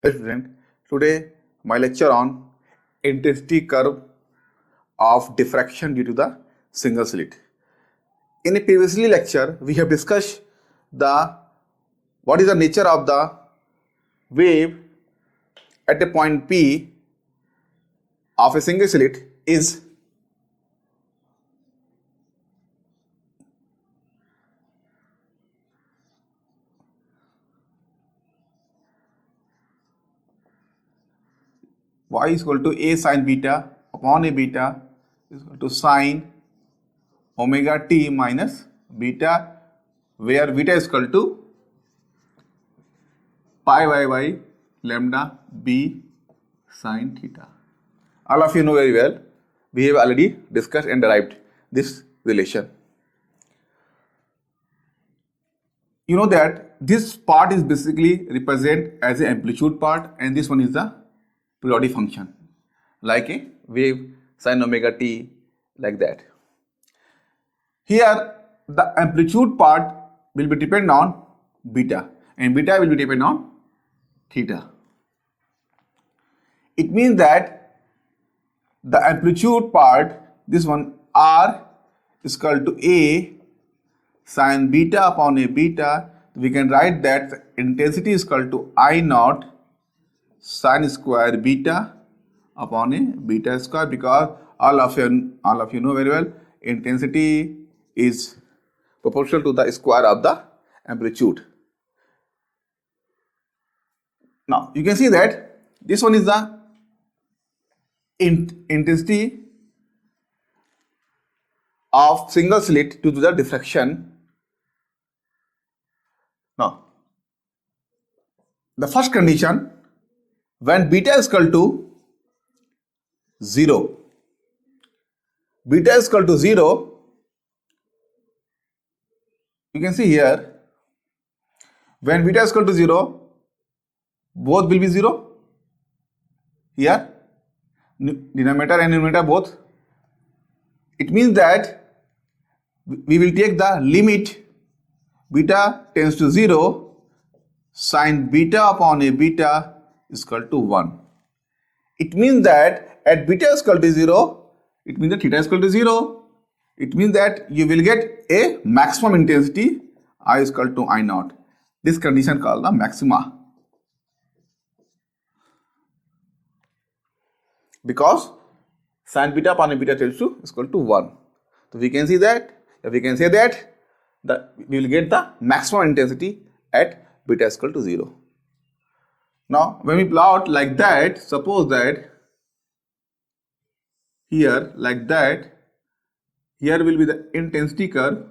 Hey student, today my lecture on intensity curve of diffraction due to the single slit. In a previously lecture, we have discussed what is the nature of the wave at a point P of a single slit is y is equal to a sine beta upon a beta is equal to sine omega t minus beta, where beta is equal to pi by lambda b sine theta. All of you know very well, we have already discussed and derived this relation. You know that this part is basically represent as an amplitude part, and this one is the periodic function, like a wave sine omega t, like that. Here the amplitude part will be depend on beta, and beta will be depend on theta. It means that the amplitude part, this one r is equal to a sine beta upon a beta. We can write that intensity is equal to I naught sine square beta upon a beta square, because all of you know very well, intensity is proportional to the square of the amplitude. Now you can see that this one is the intensity of single slit due to the diffraction. Now the first condition, when beta is equal to 0, beta is equal to 0, you can see here, when beta is equal to 0, both will be 0. Here, denominator and numerator both. It means that we will take the limit beta tends to 0, sine beta upon a beta is equal to 1. It means that at beta is equal to 0, it means that theta is equal to 0. It means that you will get a maximum intensity I is equal to I naught. This condition called the maxima, because sine beta upon a beta tends to is equal to 1. So we can see that, we can say that we will get the maximum intensity at beta is equal to 0. Now when we plot like that, suppose that here like that, here will be the intensity curve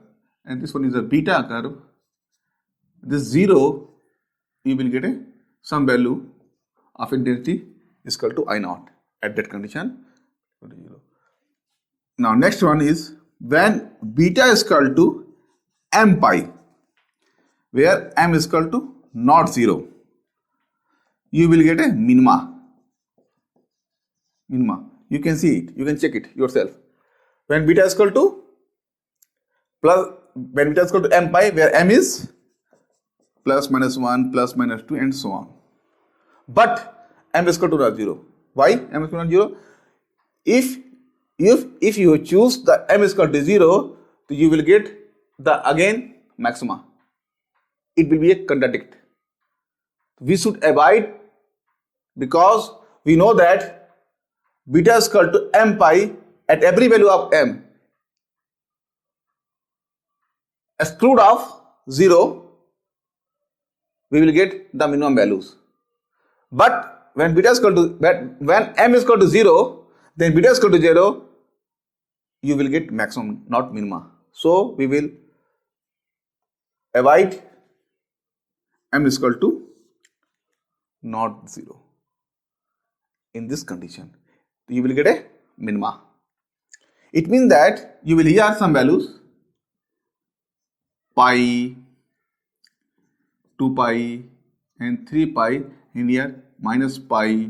and this one is a beta curve. This 0, you will get some value of intensity is equal to I naught at that condition. Now next one is when beta is equal to m pi, where m is equal to not 0, you will get a minima. You can see it, you can check it yourself. When beta is equal to m pi, where m is plus minus 1, plus minus 2 and so on. But m is equal to not 0. Why m is equal to not 0? If you choose the m is equal to 0, so you will get the again maxima. It will be a contradict. We should avoid, because we know that beta is equal to m pi at every value of m. Exclude of 0, we will get the minimum values. But when beta is equal to, when m is equal to 0, then beta is equal to 0, you will get maximum, not minima. So we will avoid m is equal to not 0. In this condition, you will get a minima. It means that you will here some values, pi, 2 pi and 3 pi, in here minus pi,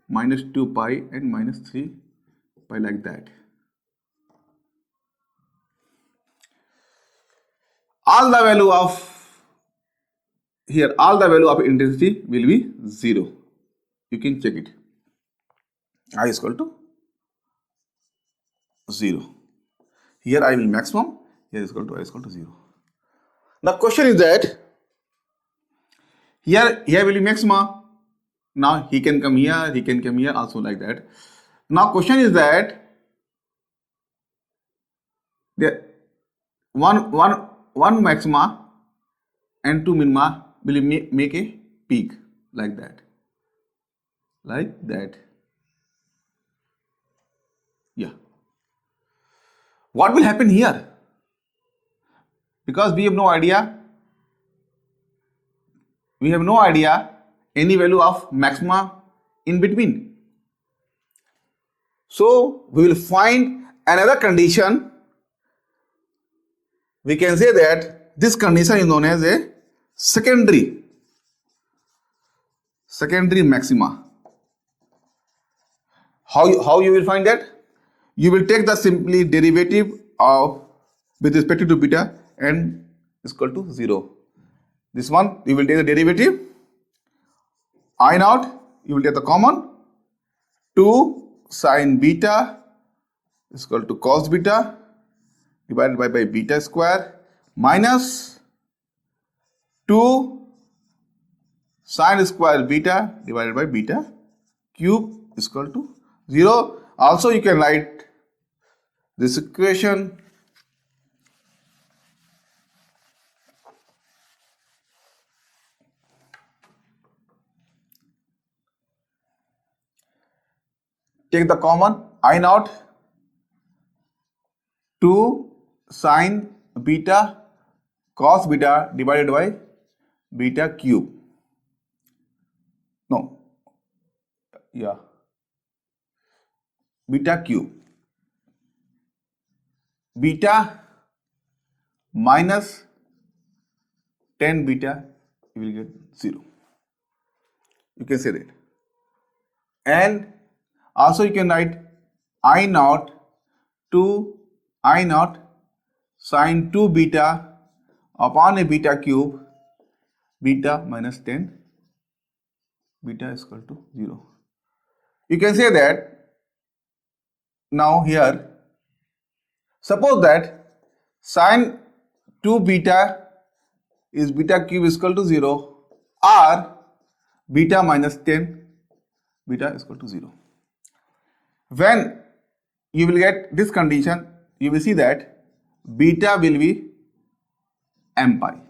minus 2 pi and minus 3 pi, like that. All the value of intensity will be 0. you can check it. I is equal to 0. Here I will maximum, here is equal to I is equal to 0. The question is that here will be maxima. Now he can come here, he can come here also, like that. Now question is that the one maxima and two minima will make a peak, like that. Yeah. What will happen here? Because we have no idea any value of maxima in between. So we will find another condition. We can say that this condition is known as a secondary maxima. How you will find that? You will take the simply derivative of with respect to beta and is equal to 0. This one you will take the derivative I naught, you will take the common, 2 sin beta is equal to cos beta divided by beta square minus 2 sin square beta divided by beta cube is equal to 0. Also you can write this equation take the common I naught 2 sin beta cos beta divided by beta cube. No. Yeah. Beta cube. Beta minus 10 beta, you will get 0. You can say that. And also you can write I naught 2 I naught sin 2 beta upon a beta cube, beta minus 10, beta is equal to 0. You can say that now here, suppose that sin 2 beta is beta cube is equal to 0 or beta minus 10, beta is equal to 0. When you will get this condition, you will see that beta will be m pi.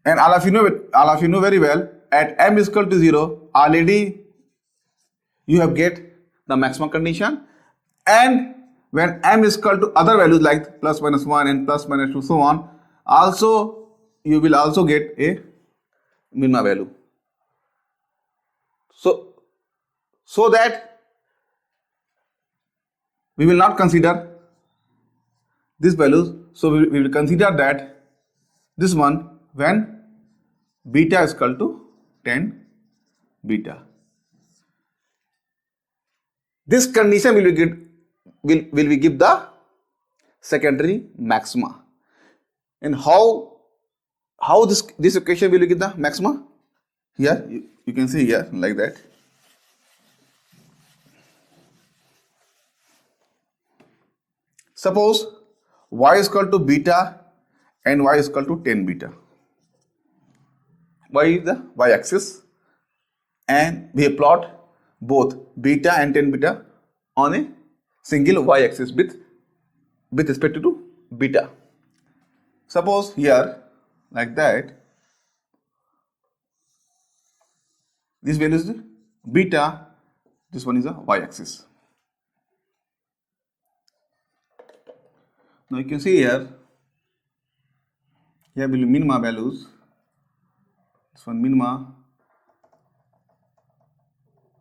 And all of you know very well, at m is equal to 0, already you have get the maximum condition, and when m is equal to other values like plus minus 1 and plus minus 2 so on, also you will also get a minima value. So that we will not consider these values, so we will consider that this one when beta is equal to 10 beta. This condition will we give the secondary maxima. And how this equation will give the maxima? Here you can see here like that. Suppose y is equal to beta and y is equal to 10 beta. Y is the y-axis, and we plot both beta and 10 beta on a single y-axis with respect to beta. Suppose here like that, this value is beta, this one is a y-axis. Now you can see here will be minima values. This one minima,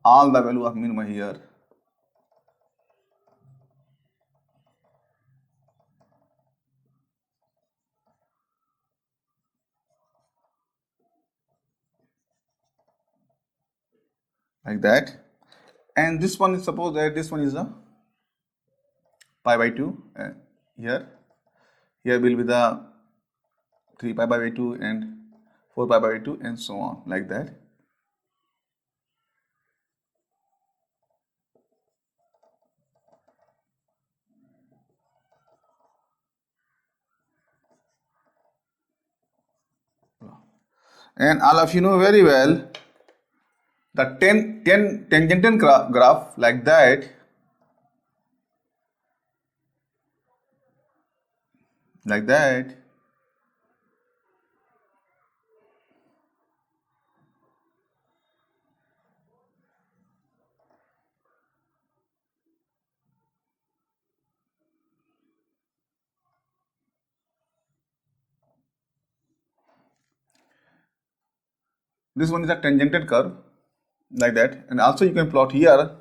all the value of minima here. Like that. And this one is, suppose that this one is a pi by 2, here will be the 3 pi by 2 and 4 pi by 2 and so on, like that. And all of you know very well the 10 tangent graph like that, like that. This one is a tangent curve like that, and also you can plot here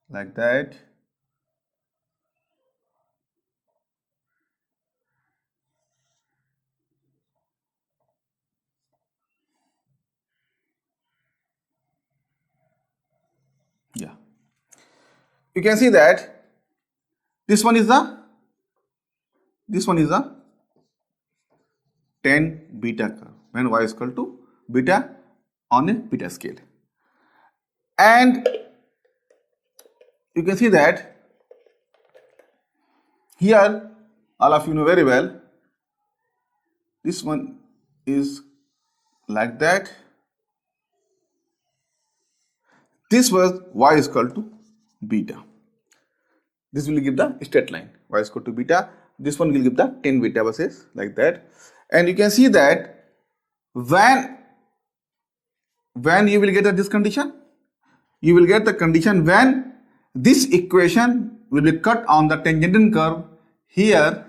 like that. Yeah, you can see that this one is the 10 beta curve when y is equal to beta on a beta scale. And you can see that here, all of you know very well, this one is like that. This was y is equal to beta. This will give the straight line, y is equal to beta. This one will give the 10 beta versus like that. And you can see that when you will get this condition, you will get the condition when this equation will be cut on the tangent curve here,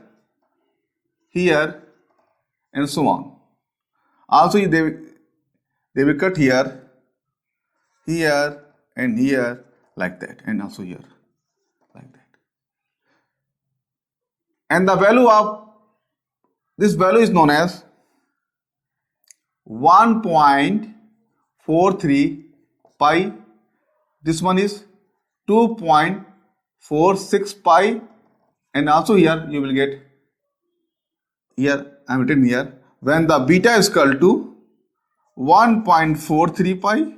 here, and so on. Also, they will cut here, here, and here, like that, and also here, like that. And the value of this value is known as 1.43 pi. This one is 2.46 pi, and also here you will get, here I am written here, when the beta is equal to 1.43 pi,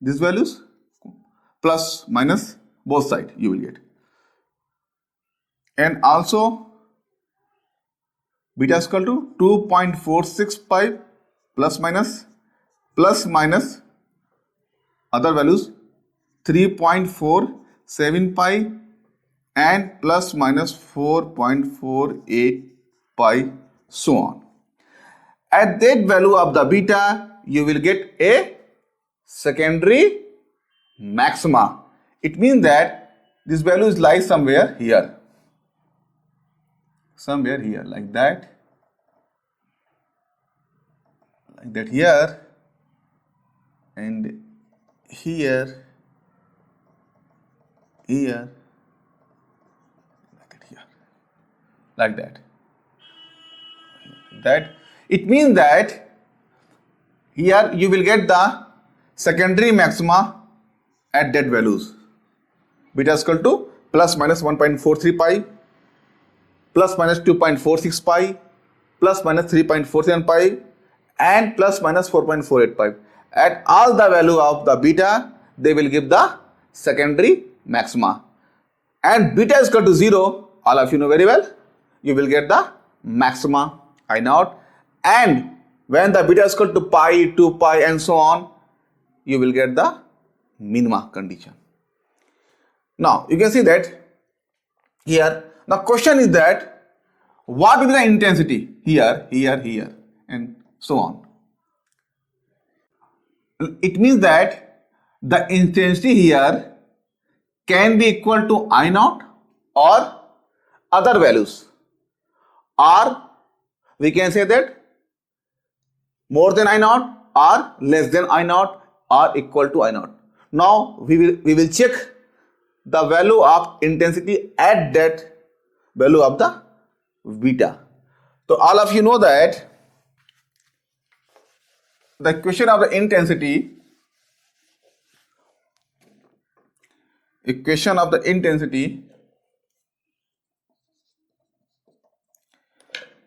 these values plus minus both sides you will get, and also beta is equal to 2.46 pi plus minus other values 3.47 pi and plus minus 4.48 pi, so on. At that value of the beta, you will get a secondary maxima. It means that this value is lies somewhere here, like that here, and here, like that. It means that here you will get the secondary maxima at that values. Beta is equal to plus minus 1.43 pi, plus minus 2.46 pi, plus minus 3.47 pi, and plus minus 4.48 pi. At all the value of the beta, they will give the secondary maxima. And beta is equal to 0, all of you know very well, you will get the maxima I naught. And when the beta is equal to pi, 2 pi, and so on, you will get the minima condition. Now you can see that here the question is that what will be the intensity here, and so on. It means that the intensity here can be equal to I naught or other values, or we can say that more than I naught or less than I naught or equal to I naught. Now we will check the value of intensity at that value of the beta. So all of you know that the equation of the intensity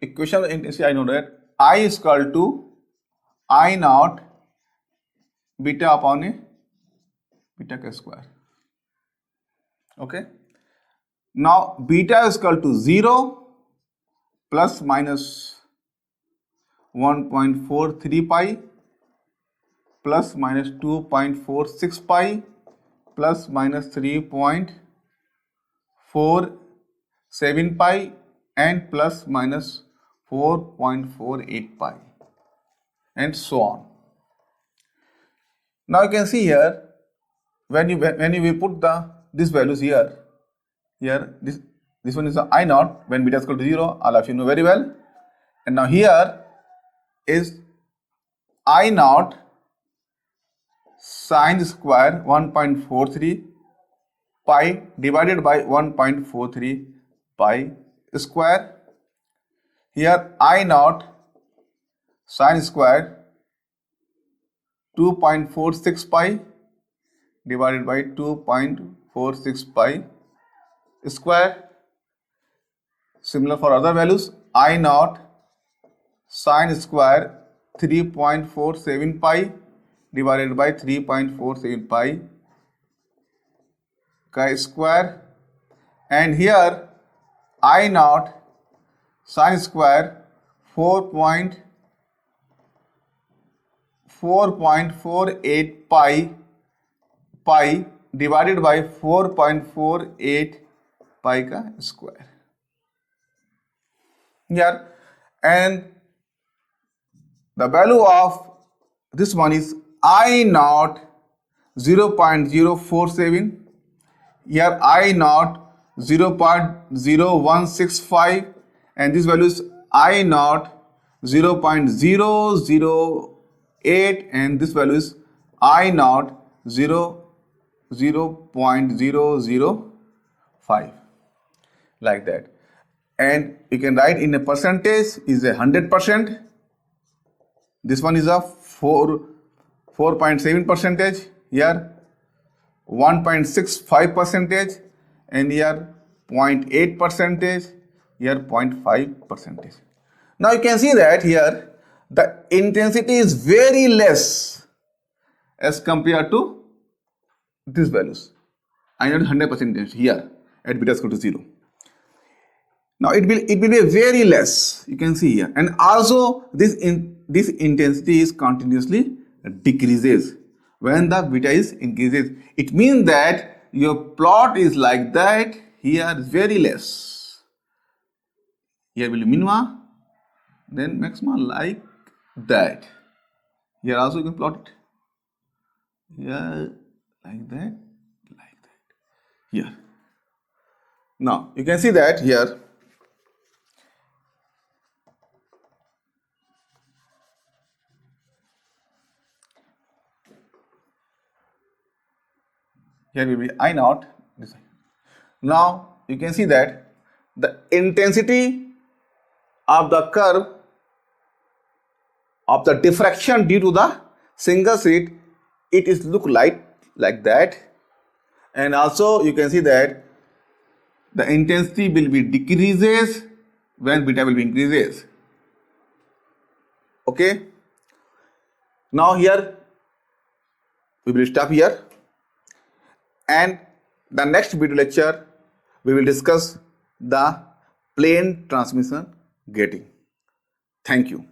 equation of intensity, I know that I is equal to I naught beta upon a beta k square. Okay. Now beta is equal to 0 plus minus 1.43 pi plus minus 2.46 pi plus minus 3.47 pi and plus minus 4.48 pi and so on. Now you can see here when you will put these values here this one is I naught when beta is equal to 0, all of you know very well. And now here is I naught sine square 1.43 pi divided by 1.43 pi square. Here I naught sine square 2.46 pi divided by 2.46 pi square. Similar for other values, I naught sine square 3.47 pi divided by 3.47 pi square, and here I naught sine square 4.48 pi divided by 4.48 pi square here, and the value of this one is I naught 0.047, here I naught 0.0165, and this value is I naught 0.008, and this value is I naught 0.005, like that. And you can write in a percentage is 100%. This one is a 4.7 percentage, here 1.65 percentage, and here 0.8 percentage, here 0.5 percentage. Now you can see that here the intensity is very less as compared to these values. I know 100% intensity here at beta is equal to 0. Now it will be very less, you can see here, and also this intensity is continuously decreases when the beta is increases. It means that your plot is like that. Here is very less, here will be minima, then maxima, like that. Here also you can plot it here like that, here. Now you can see that here will be I naught. Now you can see that the intensity of the curve of the diffraction due to the single slit, it is look like that, and also you can see that the intensity will be decreases when beta will be increases. Okay, now here we will stop here, and the next video lecture we will discuss the plane transmission grating. Thank you.